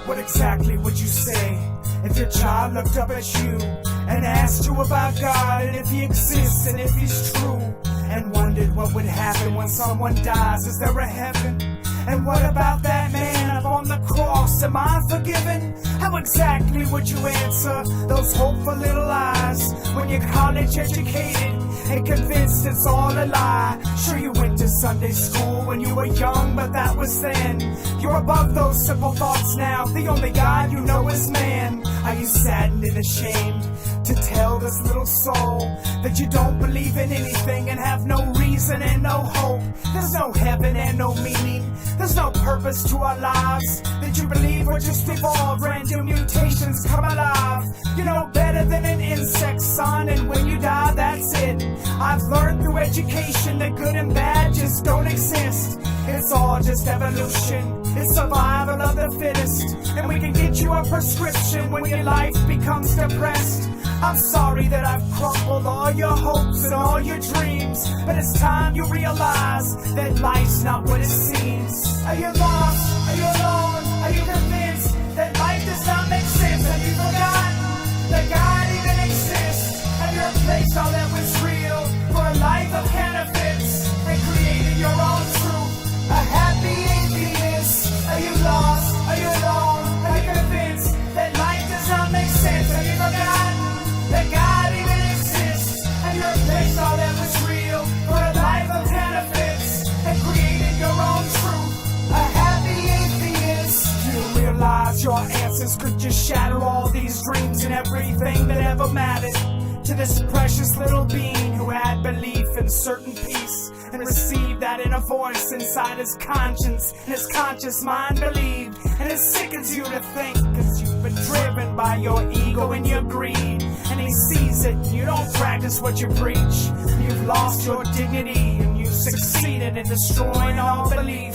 What exactly would you say if your child looked up at you and asked you about God and if he exists and if he's true, and wondered what would happen when someone dies? Is there a heaven? And what about that man up on the cross? Am I forgiven? How exactly would you answer those hopeful little lies when you're college educated and convinced it's all a lie? Sure, you went to Sunday school when you were young, but that was then. You're above those simple thoughts now. The only God you know is man. Are you saddened and ashamed to tell this little soul that you don't believe in anything and have no reason and no hope? There's no heaven and no meaning. There's no purpose to our lives. That you believe we're just evolved, random mutations come alive. You know better than an insect, son, and when you die, that's it. I've learned through education that good and bad just don't exist. It's all just evolution. It's survival of the fittest. And we can get you a prescription when your life becomes depressed. I'm sorry that I've crumbled all your hopes and all your dreams, but it's time you realize that life's not what it seems. Are you lost? Are you alone? Are you convinced that life does not make sense? Have you forgotten that God even exists? Have you replaced all that was real for a life of counterfeits and created your own truth? A happy atheist. Are you lost? Are you alone? Are you convinced that life does not make sense? Have you forgotten that God even exists? Have you replaced all that was real for a life of counterfeits and created your own truth? A happy atheist. You realize your answers could just shatter all these dreams and everything that ever mattered to this precious little being who had belief in certain peace and received that inner voice inside his conscience, and his conscious mind believed. And it sickens you to think, cause you've been driven by your ego and your greed, and he sees it. You don't practice what you preach. You've lost your dignity, and you've succeeded in destroying all belief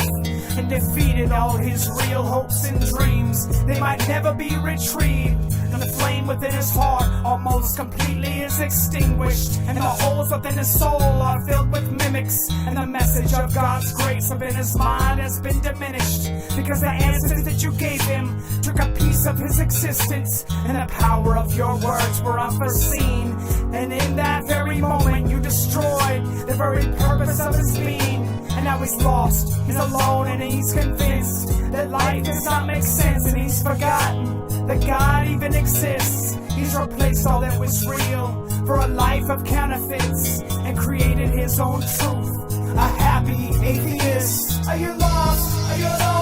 and defeated all his real hopes and dreams. They might never be retrieved, and the flame within his heart almost completely is extinguished, and the holes within his soul are filled with mimics, and the message of God's grace within his mind has been diminished, because the answers that you gave him took a piece of his existence, and the power of your words were unforeseen, and in that very moment you destroyed the very purpose of his being. And now he's lost, he's alone, and he's convinced that life does not make sense, and he's forgotten that God even exists. He's replaced all that was real for a life of counterfeits and created his own truth. A happy atheist. Are you lost? Are you alone?